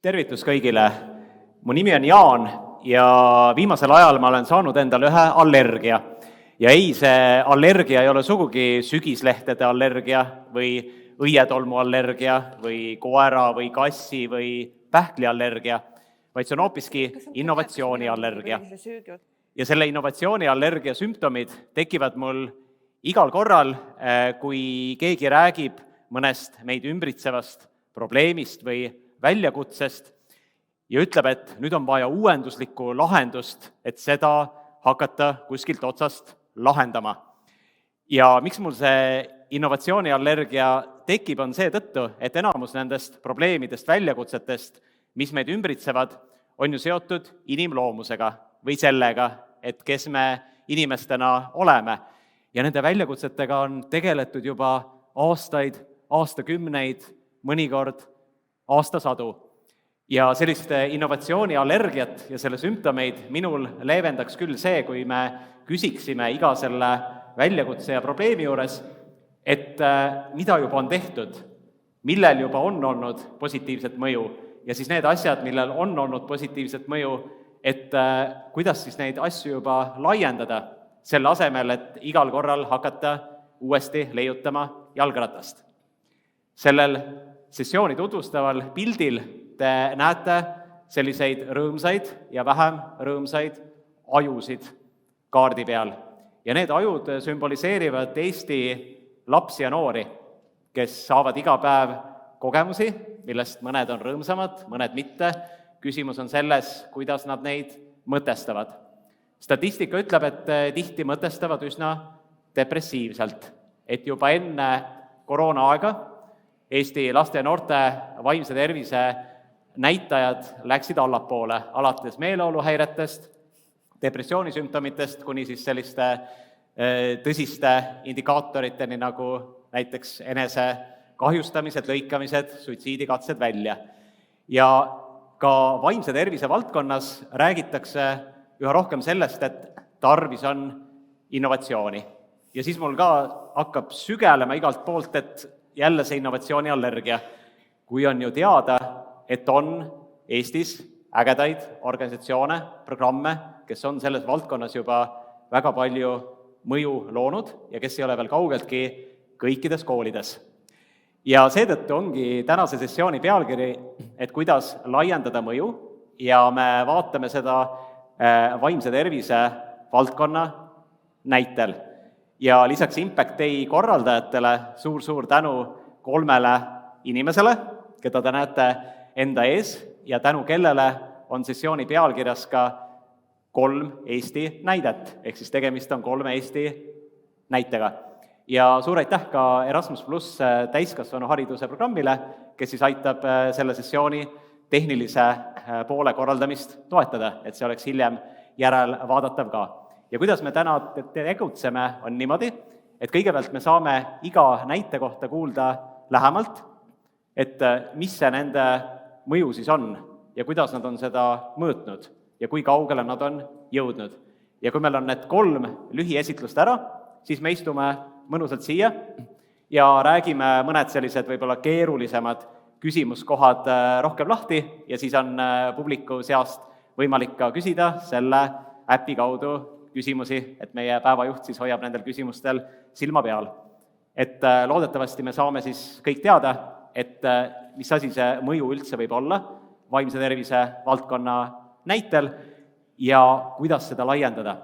Tervitus kõigile! Mu nimi on Jaan ja viimasel ajal ma olen saanud endale ühe allergia. Ja ei, see allergia ei ole sugugi sügislehtede allergia või õietolmu allergia või koera või kassi või pähkli allergia, vaid see on hoopiski innovatsiooni allergia. Ja selle innovatsiooni allergia sümptomid tekivad mul igal korral, kui keegi räägib mõnest meid ümbritsevast probleemist või väljakutsest ja ütleb, et nüüd on vaja uuenduslikku lahendust, et seda hakata kuskilt otsast lahendama. Ja miks mul see innovatsiooniallergia tekib, on see tõttu, et enamus nendest probleemidest, väljakutsetest, mis meid ümbritsevad, on ju seotud inimloomusega või sellega, et kes me inimestena oleme. Ja nende väljakutsetega on tegeletud juba aastaid, aastakümneid, mõnikord aastasadu. Ja sellist innovatsiooniallergiat ja selle sümptomeid minul leevendaks küll see, kui me küsiksime iga selle väljakutse ja probleemi juures, et mida juba on tehtud, millel juba on olnud positiivset mõju ja siis need asjad, millel on olnud positiivset mõju, et kuidas siis neid asju juba laiendada, selle asemel, et igal korral hakata uuesti leiutama jalgratast. Sellel sessiooni tutvustaval pildil te näete selliseid rõõmsaid ja vähem rõõmsaid ajusid kaardi peal. Ja need ajud sümboliseerivad Eesti lapsi ja noori, kes saavad iga päev kogemusi, millest mõned on rõõmsamad, mõned mitte. Küsimus on selles, kuidas nad neid mõtestavad. Statistika ütleb, et tihti mõtestavad üsna depressiivselt, et juba enne koroonaaega Eesti laste ja noorte vaimse tervise näitajad läksid allapoole, alates meeleoluhäiretest, depressioonisümptomitest kuni siis selliste tõsiste indikaatoriteni nagu näiteks enese kahjustamised, lõikamised, suitsiidikatsed välja. Ja ka vaimse tervise valdkonnas räägitakse üha rohkem sellest, et tarvis on innovatsiooni. Ja siis mul ka hakkab sügelema igalt poolt, et jälle see innovatsiooniallergia, kui on ju teada, et on Eestis ägedaid organisatsioone, programme, kes on selles valdkonnas juba väga palju mõju loonud ja kes ei ole veel kaugeltki kõikides koolides. Ja seetõttu ongi tänase sessiooni pealkiri, et kuidas laiendada mõju ja me vaatame seda vaimse tervise valdkonna näitel. Ja lisaks Impact Day korraldajatele suur tänu 3 inimesele, keda te näete enda ees ja tänu kellele on sessiooni pealkirjas ka 3 Eesti näidet, ehk siis tegemist on 3 Eesti näitega. Ja suur aitäh ka Erasmus+ täiskasvanu hariduse programmile, kes siis aitab selle sessiooni tehnilise poole korraldamist toetada, et see oleks hiljem järel vaadatav ka. Ja kuidas me täna tegutseme, on niimoodi, et kõigepealt me saame iga näite kohta kuulda lähemalt, et mis see nende mõju siis on ja kuidas nad on seda mõõtnud ja kui kaugele nad on jõudnud. Ja kui meil on need 3 lühiesitlust ära, siis me istume mõnusalt siia ja räägime mõned sellised võib-olla keerulisemad küsimuskohad rohkem lahti ja siis on publiku seast võimalik ka küsida selle äpi kaudu küsimusi, et meie päevajuht siis hoiab nendel küsimustel silma peal. Et loodetavasti me saame siis kõik teada, et mis asi see mõju üldse võib olla vaimse tervise valdkonna näitel ja kuidas seda laiendada.